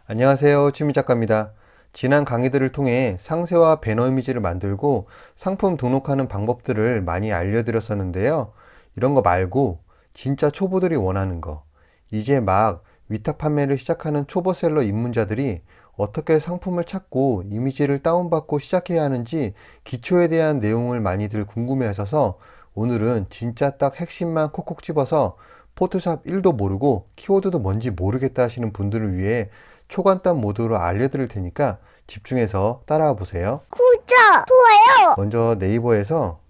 안녕하세요. 취미작가입니다. 지난 강의들을 통해 상세와 배너 이미지를 만들고 상품 등록하는 방법들을 많이 알려드렸었는데요. 이런 거 말고 진짜 초보들이 원하는 거, 이제 막 위탁 판매를 시작하는 초보셀러 입문자들이 어떻게 상품을 찾고 이미지를 다운받고 시작해야 하는지 기초에 대한 내용을 많이들 궁금해하셔서 오늘은 진짜 딱 핵심만 콕콕 집어서 포토샵 1도 모르고 키워드도 뭔지 모르겠다 하시는 분들을 위해 초간단 모드로 알려드릴 테니까 집중해서 따라와 보세요. 구독, 좋아요. 먼저 네이버에서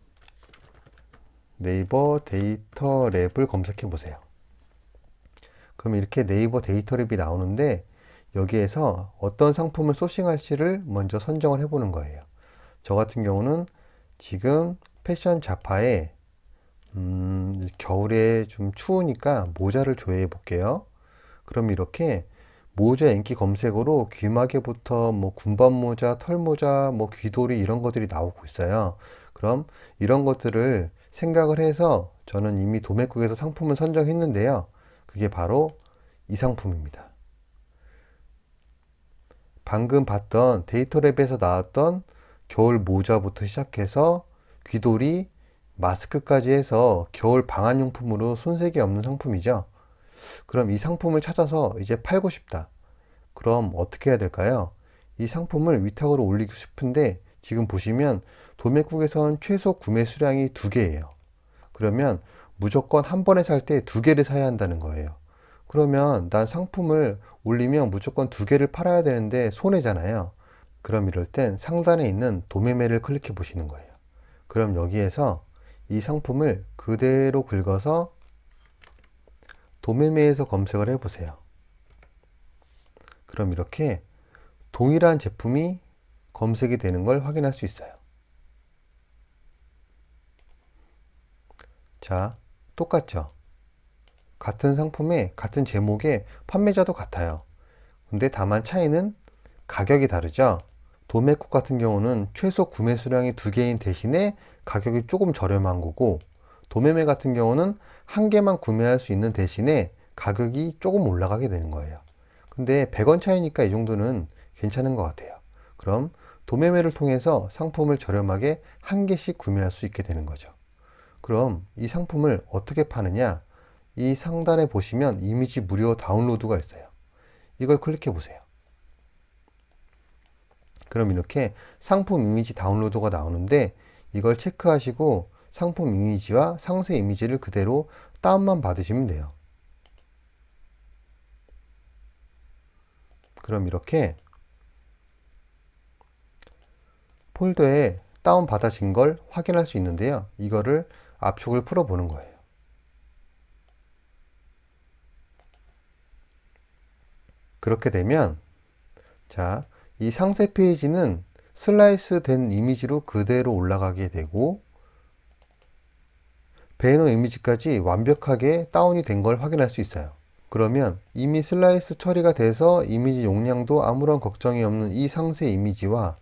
네이버 데이터 랩을 검색해 보세요. 그럼 이렇게 네이버 데이터 랩이 나오는데 여기에서 어떤 상품을 소싱할지를 먼저 선정을 해보는 거예요. 저 같은 경우는 지금 패션 잡화에 겨울에 좀 추우니까 모자를 조회해 볼게요. 그럼 이렇게 모자 인기 검색어로 귀마개부터 뭐 군밤 모자, 털 모자, 뭐 귀돌이 이런 것들이 나오고 있어요. 그럼 이런 것들을 생각을 해서 저는 이미 도매국에서 상품을 선정했는데요. 그게 바로 이 상품입니다. 방금 봤던 데이터랩에서 나왔던 겨울 모자부터 시작해서 귀돌이, 마스크까지 해서 겨울 방한용품으로 손색이 없는 상품이죠. 그럼 이 상품을 찾아서 이제 팔고 싶다. 그럼 어떻게 해야 될까요? 이 상품을 위탁으로 올리고 싶은데 지금 보시면 도매국에선 최소 구매 수량이 2개예요. 그러면 무조건 한 번에 살 때 2개를 사야 한다는 거예요. 그러면 난 상품을 올리면 무조건 2개를 팔아야 되는데 손해잖아요. 그럼 이럴 땐 상단에 있는 도매매를 클릭해 보시는 거예요. 그럼 여기에서 이 상품을 그대로 긁어서 도매매에서 검색을 해 보세요. 그럼 이렇게 동일한 제품이 검색이 되는 걸 확인할 수 있어요. 자, 똑같죠? 같은 상품에 같은 제목에 판매자도 같아요. 근데 다만 차이는 가격이 다르죠? 도매국 같은 경우는 최소 구매 수량이 2개인 대신에 가격이 조금 저렴한 거고, 도매매 같은 경우는 한 개만 구매할 수 있는 대신에 가격이 조금 올라가게 되는 거예요. 근데 100원 차이니까 이 정도는 괜찮은 것 같아요. 그럼 도매매를 통해서 상품을 저렴하게 한 개씩 구매할 수 있게 되는 거죠. 그럼 이 상품을 어떻게 파느냐? 이 상단에 보시면 이미지 무료 다운로드가 있어요. 이걸 클릭해 보세요. 그럼 이렇게 상품 이미지 다운로드가 나오는데 이걸 체크하시고 상품 이미지와 상세 이미지를 그대로 다운만 받으시면 돼요. 그럼 이렇게 폴더에 다운 받아진 걸 확인할 수 있는데요. 이거를 압축을 풀어 보는 거예요. 그렇게 되면 자, 이 상세 페이지는 슬라이스 된 이미지로 그대로 올라가게 되고 배너 이미지까지 완벽하게 다운이 된 걸 확인할 수 있어요. 그러면 이미 슬라이스 처리가 돼서 이미지 용량도 아무런 걱정이 없는 이 상세 이미지와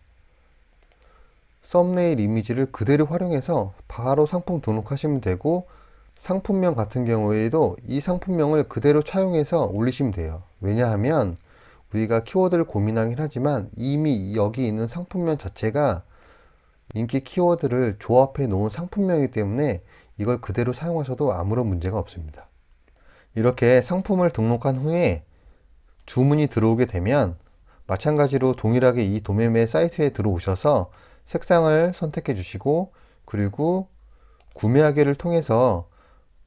썸네일 이미지를 그대로 활용해서 바로 상품 등록하시면 되고 상품명 같은 경우에도 이 상품명을 그대로 차용해서 올리시면 돼요. 왜냐하면 우리가 키워드를 고민하긴 하지만 이미 여기 있는 상품명 자체가 인기 키워드를 조합해 놓은 상품명이기 때문에 이걸 그대로 사용하셔도 아무런 문제가 없습니다. 이렇게 상품을 등록한 후에 주문이 들어오게 되면 마찬가지로 동일하게 이 도매매 사이트에 들어오셔서 색상을 선택해 주시고 그리고 구매하기를 통해서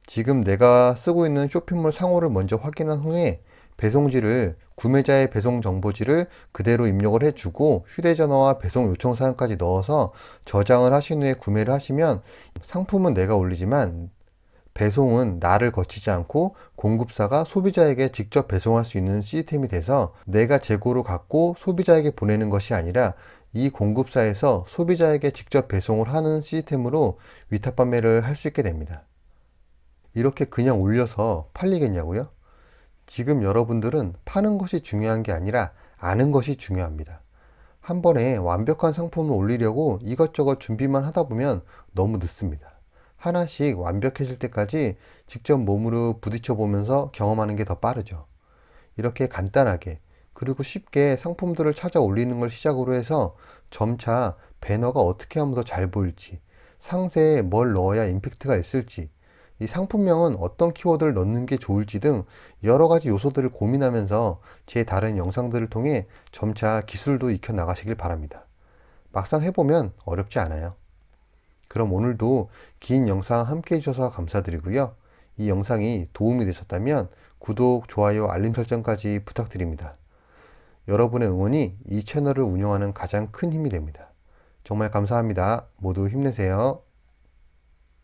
지금 내가 쓰고 있는 쇼핑몰 상호를 먼저 확인한 후에 배송지를 구매자의 배송 정보지를 그대로 입력을 해주고 휴대전화와 배송 요청 사항까지 넣어서 저장을 하신 후에 구매를 하시면 상품은 내가 올리지만 배송은 나를 거치지 않고 공급사가 소비자에게 직접 배송할 수 있는 시스템이 돼서 내가 재고로 갖고 소비자에게 보내는 것이 아니라 이 공급사에서 소비자에게 직접 배송을 하는 시스템으로 위탁 판매를 할 수 있게 됩니다. 이렇게 그냥 올려서 팔리겠냐고요? 지금 여러분들은 파는 것이 중요한 게 아니라 아는 것이 중요합니다. 한 번에 완벽한 상품을 올리려고 이것저것 준비만 하다 보면 너무 늦습니다. 하나씩 완벽해질 때까지 직접 몸으로 부딪혀 보면서 경험하는 게 더 빠르죠. 이렇게 간단하게 그리고 쉽게 상품들을 찾아 올리는 걸 시작으로 해서 점차 배너가 어떻게 하면 더 잘 보일지, 상세에 뭘 넣어야 임팩트가 있을지, 이 상품명은 어떤 키워드를 넣는 게 좋을지 등 여러 가지 요소들을 고민하면서 제 다른 영상들을 통해 점차 기술도 익혀 나가시길 바랍니다. 막상 해보면 어렵지 않아요. 그럼 오늘도 긴 영상 함께 해주셔서 감사드리고요. 이 영상이 도움이 되셨다면 구독, 좋아요, 알림 설정까지 부탁드립니다. 여러분의 응원이 이 채널을 운영하는 가장 큰 힘이 됩니다. 정말 감사합니다. 모두 힘내세요.